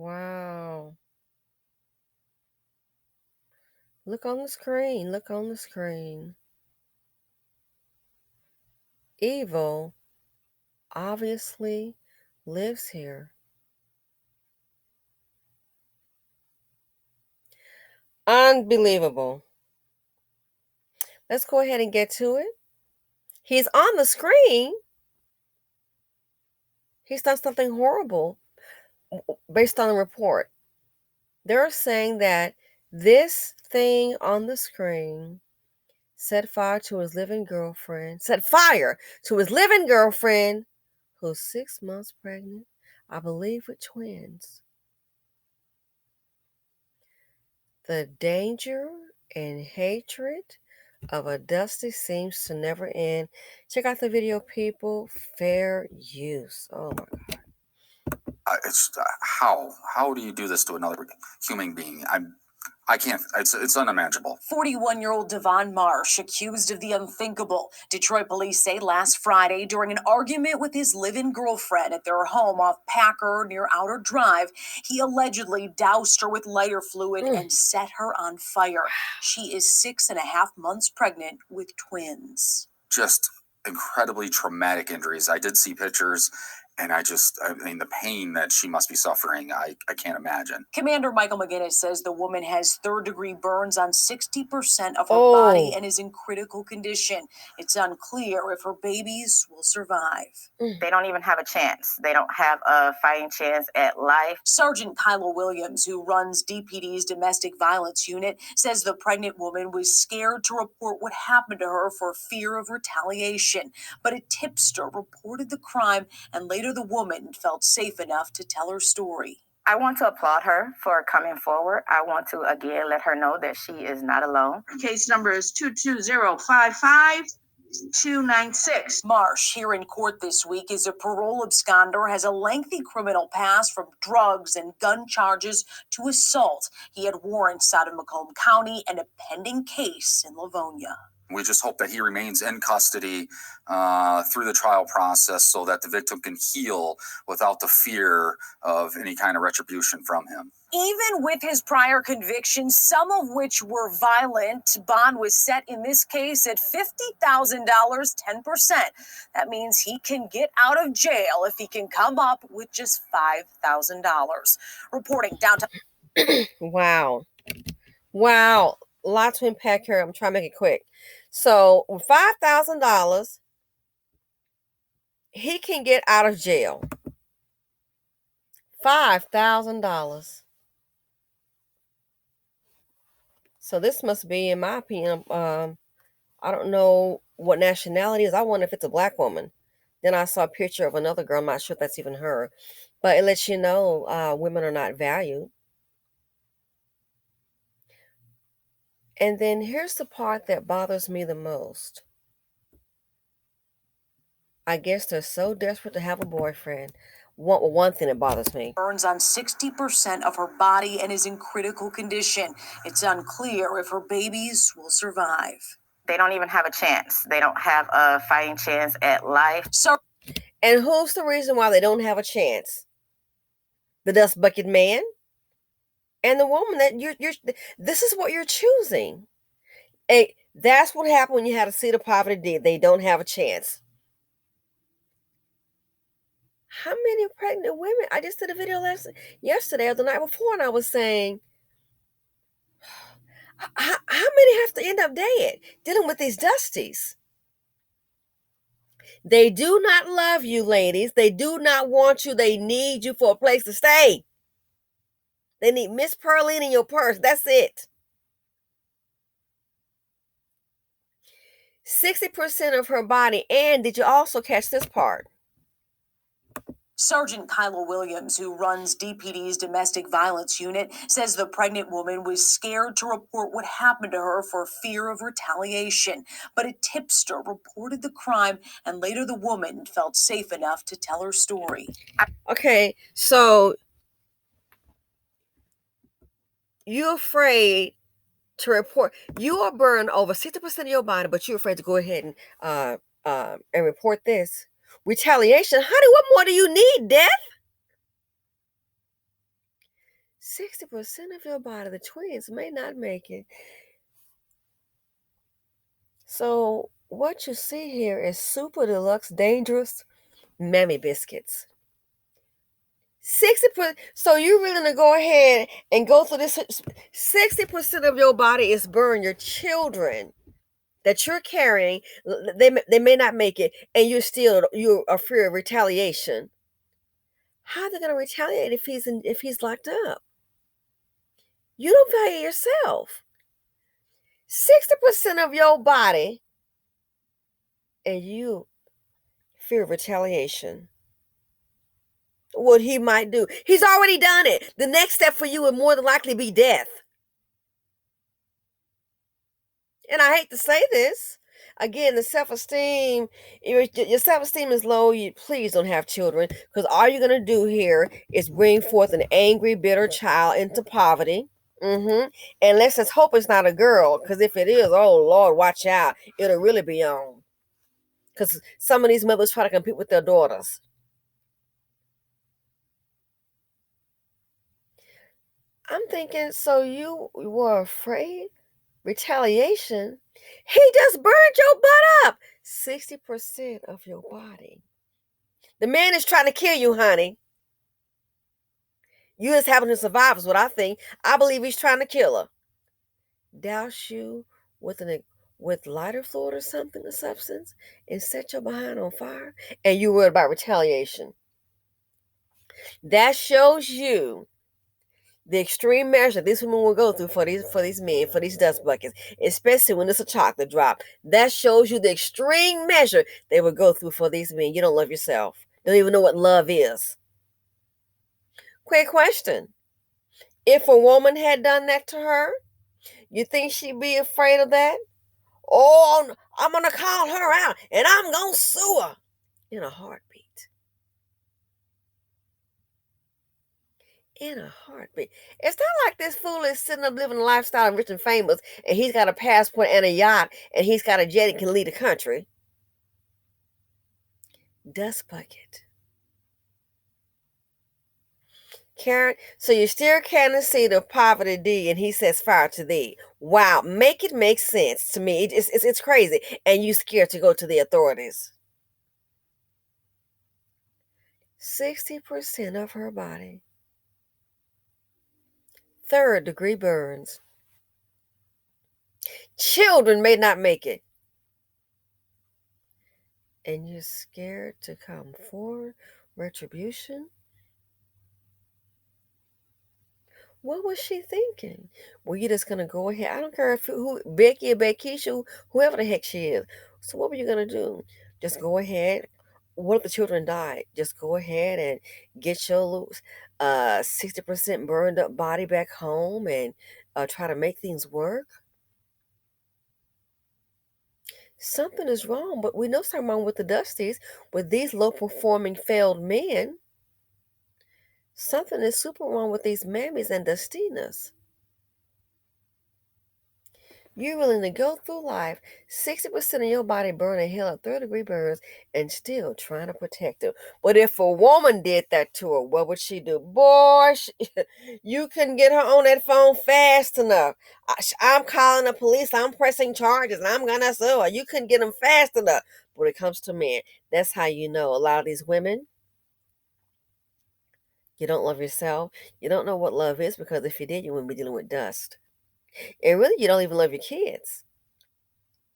Wow. Look on the screen. Look on the screen. Evil obviously lives here. Unbelievable. Let's go ahead and get to it. He's on the screen. He's done something horrible based on the report. They're saying that this thing on the screen set fire to his living girlfriend, who's 6 months pregnant, I believe with twins. The danger and hatred of a Dusty seems to never end. Check out the video, people. Fair use. Oh my God. It's how do you do this to another human being? I can't. It's unimaginable. 41-year-old Devon Marsh accused of the unthinkable. Detroit police say last Friday, during an argument with his live-in girlfriend at their home off Packer near Outer Drive, he allegedly doused her with lighter fluid and set her on fire. She is 6.5 months pregnant with twins. Just incredibly traumatic injuries. I did see pictures. And I mean, the pain that she must be suffering, I can't imagine. Commander Michael McGinnis says the woman has third-degree burns on 60% of her body and is in critical condition. It's unclear if her babies will survive. They don't even have a chance. They don't have a fighting chance at life. Sergeant Kyla Williams, who runs DPD's domestic violence unit, says the pregnant woman was scared to report what happened to her for fear of retaliation. But a tipster reported the crime, and later the woman felt safe enough to tell her story. I want to applaud her for coming forward. I want to again let her know that she is not alone. Case number is 22055-296. Marsh, here in court this week, is a parole absconder, has a lengthy criminal past from drugs and gun charges to assault. He had warrants out of Macomb County and a pending case in Livonia. We just hope that he remains in custody through the trial process so that the victim can heal without the fear of any kind of retribution from him. Even with his prior convictions, some of which were violent, bond was set in this case at $50,000, 10%. That means he can get out of jail if he can come up with just $5,000. Reporting downtown. Wow. Wow. Lots to unpack here. I'm trying to make it quick. So with $5,000, he can get out of jail. $5,000. So this must be, in my opinion, I don't know what nationality it is. I wonder if it's a black woman. Then I saw a picture of another girl. I'm not sure if that's even her. But it lets you know women are not valued. And then here's the part that bothers me the most. I guess they're so desperate to have a boyfriend. One thing that bothers me. Burns on 60% of her body and is in critical condition. It's unclear if her babies will survive. They don't even have a chance. They don't have a fighting chance at life. And who's the reason why they don't have a chance? The dust bucket man? And the woman that this is what you're choosing. That's what happened when you had a seat of poverty. They don't have a chance. How many pregnant women? I just did a video yesterday or the night before, and I was saying, how many have to end up dead dealing with these dusties? They do not love you, ladies. They do not want you. They need you for a place to stay. They need Miss Pearline in your purse. That's it. 60% of her body. And did you also catch this part? Sergeant Kyla Williams, who runs DPD's domestic violence unit, says the pregnant woman was scared to report what happened to her for fear of retaliation. But a tipster reported the crime, and later the woman felt safe enough to tell her story. Okay, so you're afraid to report. You are burned over 60% of your body, but you're afraid to go ahead and report this. Retaliation? Honey, what more do you need? Death? 60% of your body, the twins, may not make it. So what you see here is super deluxe dangerous mammy biscuits. 60%. So you're willing to go ahead and go through this. 60% of your body is burned. Your children that you're carrying, they may not make it, and you're afraid of retaliation. How are they going to retaliate if he's locked up? You don't value yourself. 60% of your body, and you fear retaliation. What he might do. He's already done it. The next step for you would more than likely be death. And I hate to say this. Again, the self-esteem, your self-esteem is low, you please don't have children, because all you're going to do here is bring forth an angry, bitter child into poverty. And let's just hope it's not a girl, because if it is, oh Lord, watch out. It'll really be on. Because some of these mothers try to compete with their daughters. I'm thinking, so you were afraid? Retaliation? He just burned your butt up. 60% of your body. The man is trying to kill you, honey. You just happen to survive is what I think. I believe he's trying to kill her. Douse you with lighter fluid or something, a substance, and set your behind on fire, and you worried about retaliation. That shows you the extreme measure these women will go through for these men, for these dust buckets, especially when it's a chocolate drop. That shows you the extreme measure they will go through for these men. You don't love yourself. You don't even know what love is. Quick question. If a woman had done that to her, you think she'd be afraid of that? Oh, I'm going to call her out and I'm going to sue her in a heartbeat. In a heartbeat. It's not like this fool is sitting up living a lifestyle of rich and famous, and he's got a passport and a yacht, and he's got a jet and can lead a country. Dust bucket. Karen, so you still can't see the poverty D, and he says fire to thee. Wow, make it make sense to me. It's crazy, and you scared to go to the authorities. 60% of her body. Third-degree burns. Children may not make it. And you're scared to come forward? Retribution? What was she thinking? Well, you're just going to go ahead. I don't care who Becky or Beckisha, whoever the heck she is. So what were you going to do? Just go ahead. What if the children died? Just go ahead and get your 60% burned up body back home and try to make things work? Something is wrong, but we know something wrong with the Dusties, with these low-performing failed men. Something is super wrong with these mammies and Dustinas. You're willing to go through life, 60% of your body burning hell at 3rd-degree burns, and still trying to protect her. But if a woman did that to her, what would she do? Boy, you couldn't get her on that phone fast enough. I'm calling the police. I'm pressing charges, and I'm going to sue her. You couldn't get them fast enough. But when it comes to men, that's how you know a lot of these women, you don't love yourself. You don't know what love is, because if you did, you wouldn't be dealing with dust. And really, you don't even love your kids.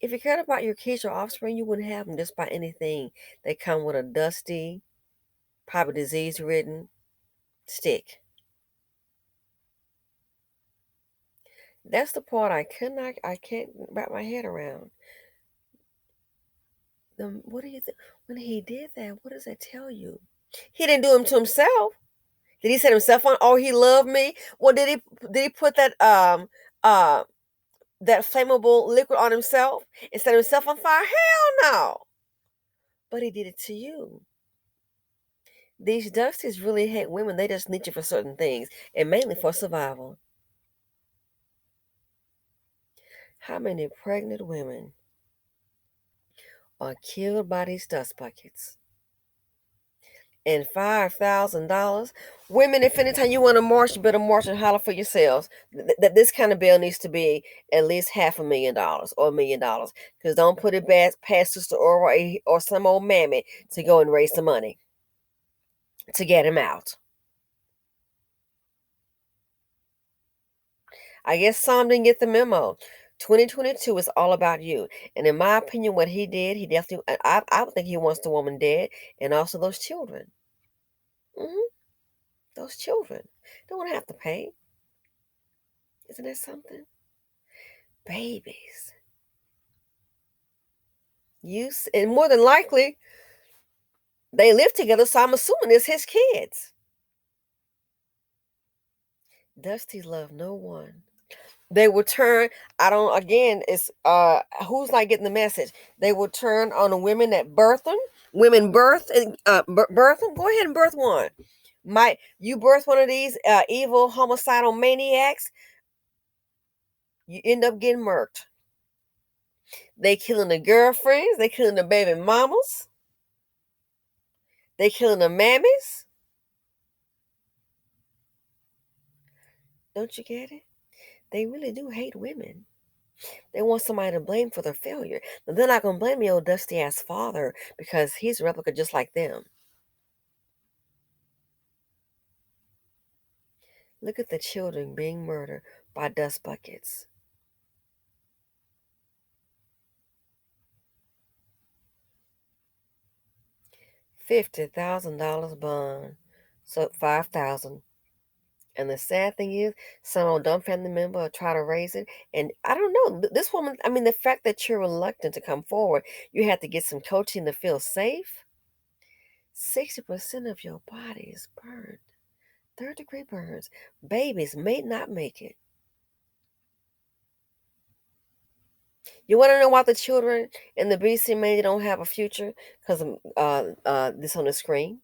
If you cared about your kids or offspring, you wouldn't have them just by anything that come with a dusty, probably disease-ridden stick. That's the part I can't wrap my head around. What do you think? When he did that, what does that tell you? He didn't do him to himself. Did he set himself on? Oh, he loved me. Well, did he put that that flammable liquid on himself and set himself on fire? Hell no. But he did it to you. These Dusties really hate women. They just need you for certain things, and mainly for survival. How many pregnant women are killed by these dust buckets? and $5,000. Women, if anytime you want to march, you better march and holler for yourselves. That this kind of bill needs to be at least $500,000 or $1,000,000. Because don't put it past Sister Aura or some old mammy to go and raise the money to get him out. I guess some didn't get the memo. 2022 is all about you. And in my opinion, what he did, he definitely, I would think he wants the woman dead and also those children. Those children don't have to pay. Isn't that something? Babies. And more than likely, they live together, so I'm assuming it's his kids. Dusty loved no one. They will turn, it's who's not getting the message? They will turn on the women that birth them. Women birth and birth them. Go ahead and birth one. You birth one of these evil homicidal maniacs, you end up getting murked. They killing the girlfriends, they killing the baby mamas, they killing the mammies. Don't you get it? They really do hate women. They want somebody to blame for their failure. But they're not gonna blame the old dusty ass father because he's a replica just like them. Look at the children being murdered by dust buckets. $50,000 bond. So $5,000. And the sad thing is, some old dumb family member will try to raise it. And I don't know, this woman, I mean, the fact that you're reluctant to come forward, you have to get some coaching to feel safe. 60% of your body is burned. Third-degree burns. Babies may not make it. You want to know why the children in the BC maybe don't have a future? Because of this on the screen.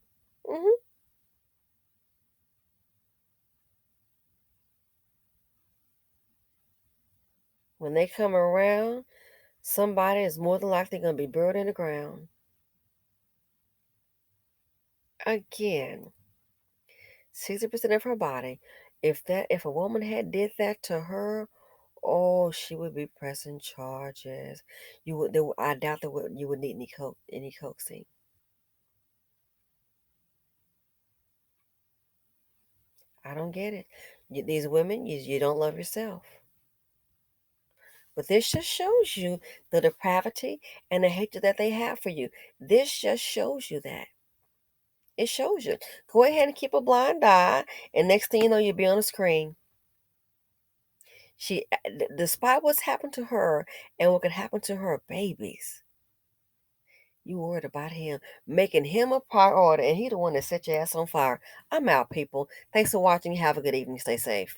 When they come around, somebody is more than likely going to be buried in the ground. Again, 60% of her body. If a woman had did that to her, oh, she would be pressing charges. I doubt that you would need any coaxing. I don't get it. These women, you don't love yourself. But this just shows you the depravity and the hatred that they have for you. This just shows you that. It shows you. Go ahead and keep a blind eye, and next thing you know, you'll be on the screen. Despite what's happened to her and what could happen to her babies, you worried about him, making him a priority, and he the one that set your ass on fire. I'm out, people. Thanks for watching. Have a good evening. Stay safe.